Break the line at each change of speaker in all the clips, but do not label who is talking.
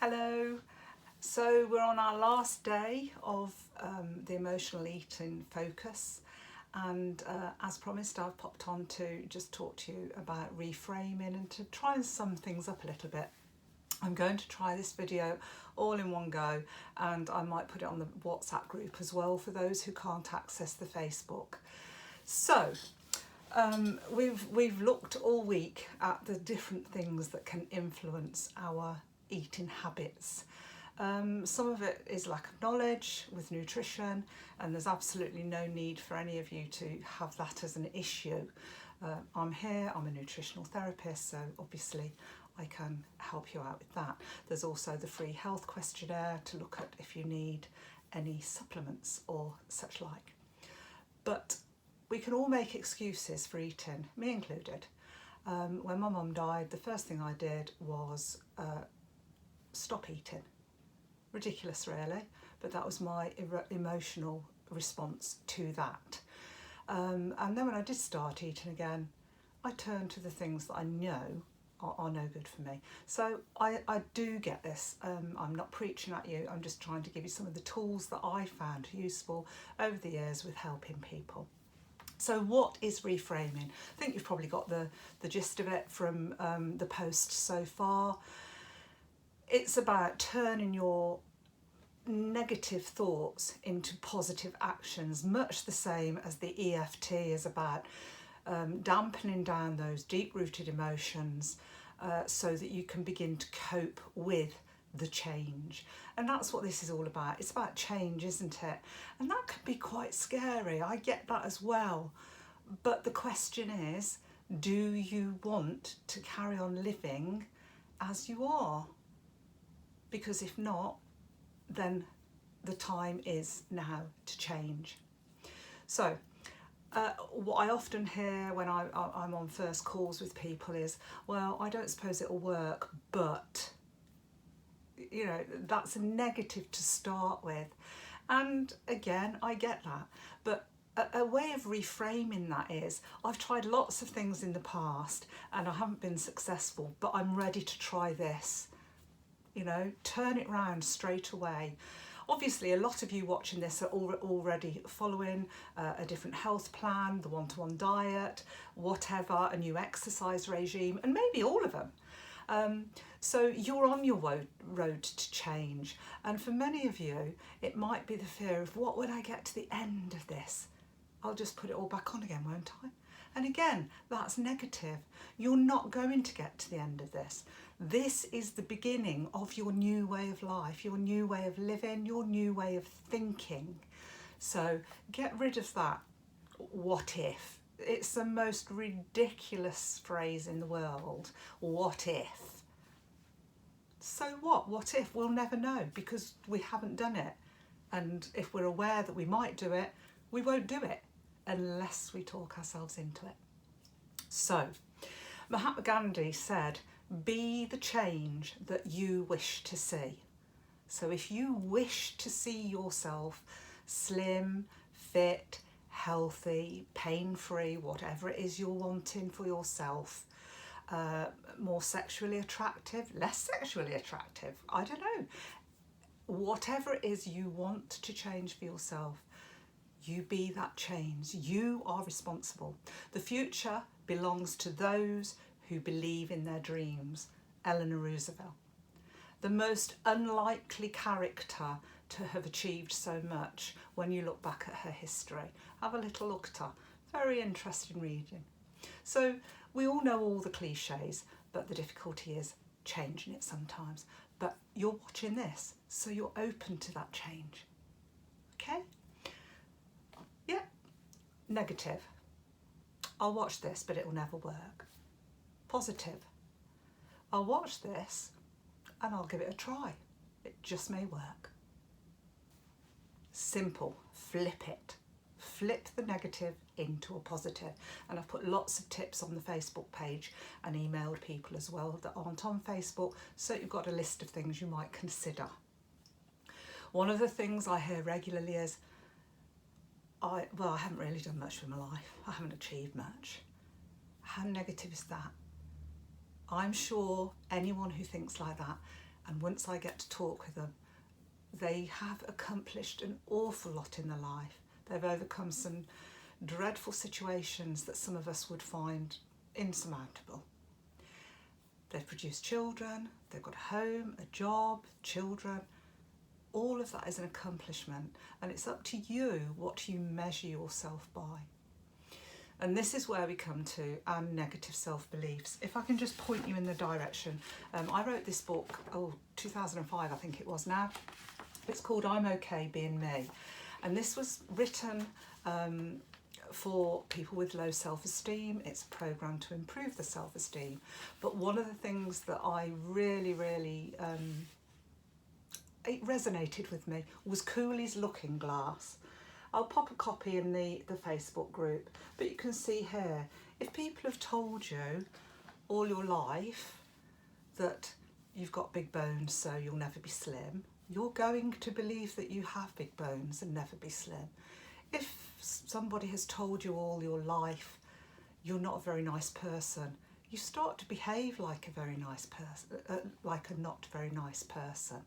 Hello. So we're on our last day of the emotional eating focus, and as promised, I've popped on to just talk to you about reframing and to try and sum things up a little bit. I'm going to try this video all in one go, and I might put it on the WhatsApp group as well for those who can't access the Facebook. So we've looked all week at the different things that can influence our eating habits. Some of it is lack of knowledge with nutrition, and there's absolutely no need for any of you to have that as an issue. I'm here, I'm a nutritional therapist, so obviously I can help you out with that. There's also the free health questionnaire to look at if you need any supplements or such like. But we can all make excuses for eating, me included. When my mum died, the first thing I did was stop eating. Ridiculous really, but that was my emotional response to that. And then when I did start eating again, I turned to the things that I know are no good for me. So I do get this. I'm not preaching at you, I'm just trying to give you some of the tools that I found useful over the years with helping people. So what is reframing? I think you've probably got the gist of it from the post so far. It's about turning your negative thoughts into positive actions, much the same as the EFT is about dampening down those deep-rooted emotions so that you can begin to cope with the change. And that's what this is all about. It's about change, isn't it? And that can be quite scary. I get that as well. But the question is, do you want to carry on living as you are? Because if not, then the time is now to change. So what I often hear when I'm on first calls with people is, well, I don't suppose it'll work, but, you know, that's a negative to start with. And again, I get that, but a way of reframing that is, I've tried lots of things in the past and I haven't been successful, but I'm ready to try this. You know, turn it round straight away. Obviously, a lot of you watching this are already following a different health plan, the one-to-one diet, whatever, a new exercise regime, and maybe all of them. So you're on your road to change. And for many of you, it might be the fear of, what when I get to the end of this? I'll just put it all back on again, won't I? And again, that's negative. You're not going to get to the end of this. This is the beginning of your new way of life, your new way of living, your new way of thinking. So get rid of that what if. It's the most ridiculous phrase in the world. What if? So what? What if? We'll never know because we haven't done it. And if we're aware that we might do it, we won't do it unless we talk ourselves into it. So Mahatma Gandhi said, be the change that you wish to see. So if you wish to see yourself slim, fit, healthy, pain-free, whatever it is you're wanting for yourself, more sexually attractive, less sexually attractive, I don't know, whatever it is you want to change for yourself, you be that change. You are responsible. The future belongs to those who believe in their dreams. Eleanor Roosevelt. The most unlikely character to have achieved so much when you look back at her history. Have a little look at her. Very interesting reading. So we all know all the cliches, but the difficulty is changing it sometimes. But you're watching this, so you're open to that change. Okay? Yeah. Negative. I'll watch this, but it will never work. Positive. I'll watch this and I'll give it a try. It just may work. Simple. Flip it. Flip the negative into a positive. And I've put lots of tips on the Facebook page and emailed people as well that aren't on Facebook, so you've got a list of things you might consider. One of the things I hear regularly is, I haven't really done much with my life. I haven't achieved much. How negative is that? I'm sure anyone who thinks like that And once I get to talk with them, they have accomplished an awful lot in their life. They've overcome some dreadful situations that some of us would find insurmountable. They've produced children, they've got a home, a job, children. All of that is an accomplishment, and it's up to you what you measure yourself by. And this is where we come to our negative self-beliefs. If I can just point you in the direction, I wrote this book, 2005 I think it was now. It's called I'm Okay Being Me. And this was written for people with low self-esteem. It's a programme to improve the self-esteem. But one of the things that I really it resonated with me was Cooley's Looking Glass. I'll pop a copy in the Facebook group, but you can see here, if people have told you all your life that you've got big bones so you'll never be slim, you're going to believe that you have big bones and never be slim. If somebody has told you all your life you're not a very nice person, you start to behave like a very nice person, like a not very nice person.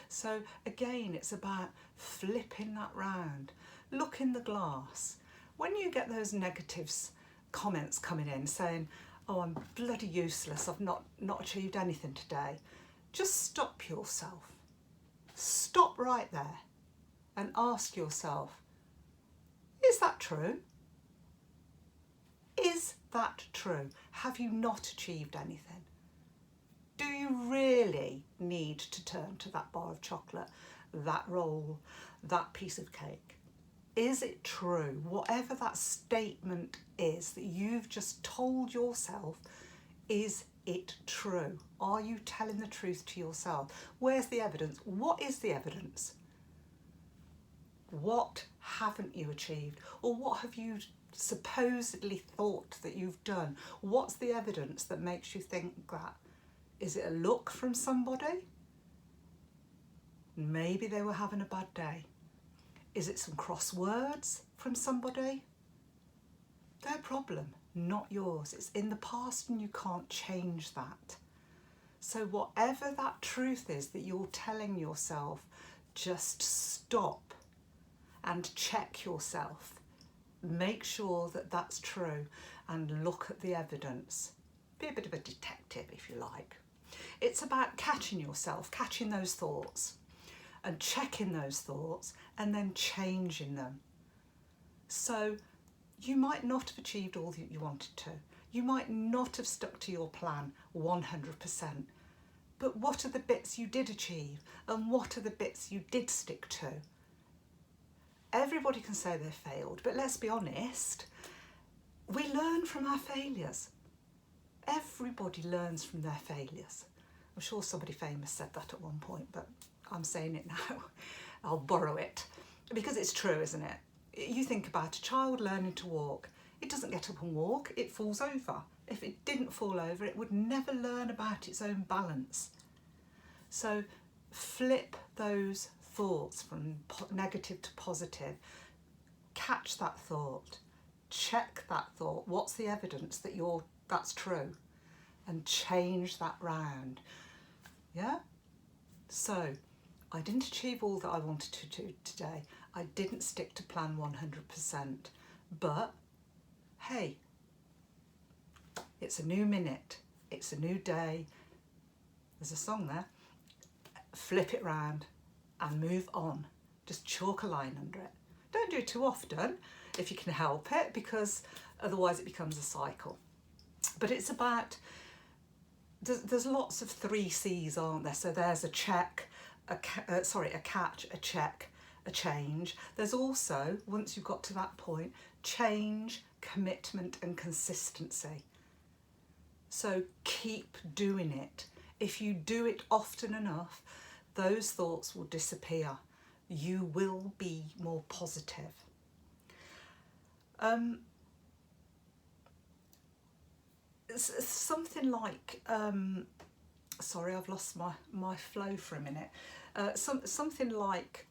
So again, it's about flipping that round. Look in the glass. When you get those negatives comments coming in saying, oh, I'm bloody useless, I've not achieved anything today, just stop yourself. Stop right there and ask yourself, is that true? Is that true? Have you not achieved anything? Do you really need to turn to that bar of chocolate, that roll, that piece of cake? Is it true? Whatever that statement is that you've just told yourself, is it true? Are you telling the truth to yourself? Where's the evidence? What is the evidence? What haven't you achieved? Or what have you supposedly thought that you've done? What's the evidence that makes you think that? Is it a look from somebody? Maybe they were having a bad day. Is it some cross words from somebody? Their problem, not yours. It's in the past and you can't change that. So whatever that truth is that you're telling yourself, just stop and check yourself. Make sure that that's true and look at the evidence. Be a bit of a detective if you like. It's about catching yourself, catching those thoughts and checking those thoughts and then changing them. So you might not have achieved all that you wanted to. You might not have stuck to your plan 100%. But what are the bits you did achieve and what are the bits you did stick to? Everybody can say they failed, but let's be honest, we learn from our failures. Everybody learns from their failures. I'm sure somebody famous said that at one point, but I'm saying it now. I'll borrow it because it's true, isn't it? You think about a child learning to walk. It doesn't get up and walk, it falls over. If it didn't fall over, it would never learn about its own balance. So flip those thoughts from negative to positive. Catch that thought. Check that thought. What's the evidence that that's true? And change that round. Yeah? So, I didn't achieve all that I wanted to do today. I didn't stick to plan 100%. But, hey, it's a new minute. It's a new day. There's a song there. Flip it round and move on. Just chalk a line under it. Don't do it too often if you can help it, because otherwise it becomes a cycle. But it's about, there's lots of 3 C's, aren't there? So there's a check, a catch, a check, a change. There's also, once you've got to that point, change, commitment and consistency. So keep doing it. If you do it often enough, those thoughts will disappear. You will be more positive. Something like, sorry, I've lost my flow for a minute. Something like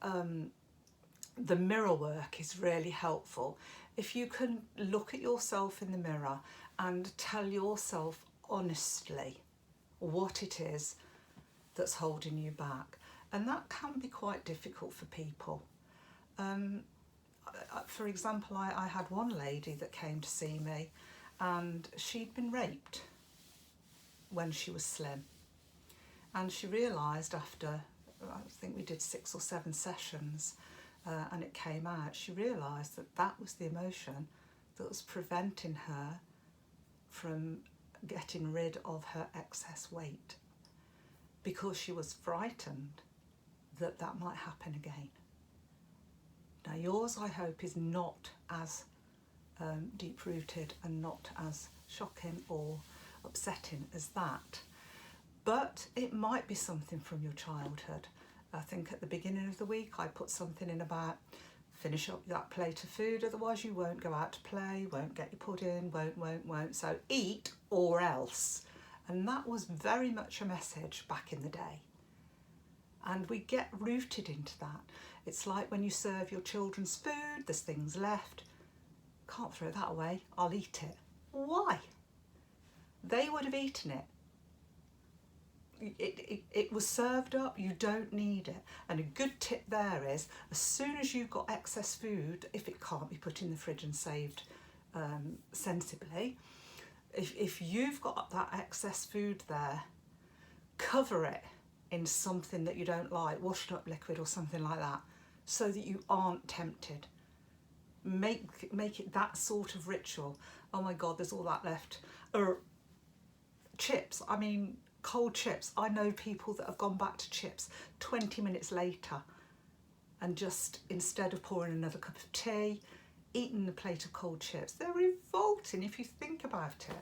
the mirror work is really helpful. If you can look at yourself in the mirror and tell yourself honestly what it is that's holding you back. And that can be quite difficult for people. For example, I had one lady that came to see me, and she'd been raped when she was slim. And she realised after, I think we did 6 or 7 sessions, and it came out, she realised that that was the emotion that was preventing her from getting rid of her excess weight, because she was frightened that that might happen again. Now yours, I hope, is not as deep-rooted and not as shocking or upsetting as that, but it might be something from your childhood. I think at the beginning of the week I put something in about finish up that plate of food, otherwise you won't go out to play, won't get your pudding, won't. So eat or else. And that was very much a message back in the day. And we get rooted into that. It's like when you serve your children's food, there's things left. Can't throw that away, I'll eat it. Why? They would have eaten it. It was served up, you don't need it. And a good tip there is, as soon as you've got excess food, if it can't be put in the fridge and saved sensibly, if you've got that excess food there, cover it in something that you don't like, washing up liquid or something like that, so that you aren't tempted. Make it that sort of ritual. Oh my God, there's all that left. Or chips, I mean, cold chips. I know people that have gone back to chips 20 minutes later and just, instead of pouring another cup of tea, eating a plate of cold chips. They're revolting if you think about it.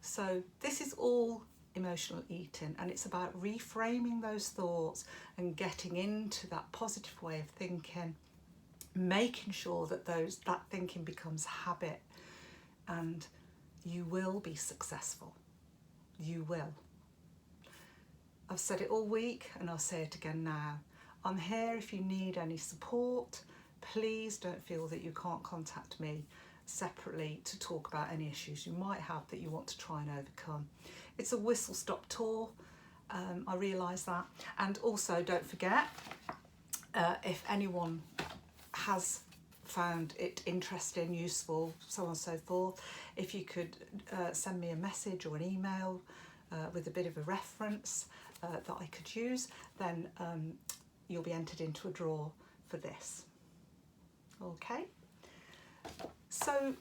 So this is all emotional eating, and it's about reframing those thoughts and getting into that positive way of thinking, making sure that that thinking becomes habit, and you will be successful. You will. I've said it all week and I'll say it again now. I'm here if you need any support. Please don't feel that you can't contact me separately to talk about any issues you might have that you want to try and overcome. It's a whistle-stop tour, I realise that. And also don't forget, if anyone has found it interesting, useful, so on and so forth, if you could send me a message or an email with a bit of a reference that I could use, then you'll be entered into a draw for this. Okay, so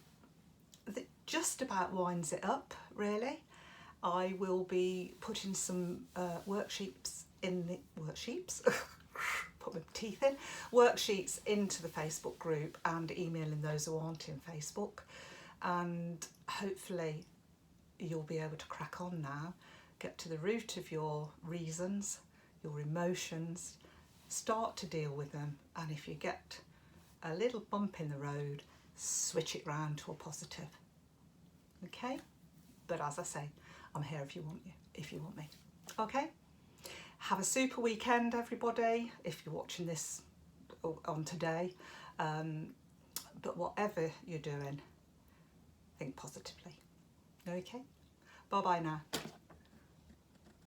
just about winds it up, really. I will be putting some worksheets in the put my teeth in, worksheets into the Facebook group and emailing those who aren't in Facebook, and hopefully you'll be able to crack on now, get to the root of your reasons, your emotions, start to deal with them, and if you get a little bump in the road, switch it round to a positive. Okay, but as I say, I'm here if you want me. Okay, have a super weekend, everybody, if you're watching this on today, but whatever you're doing, think positively. Okay, bye bye now.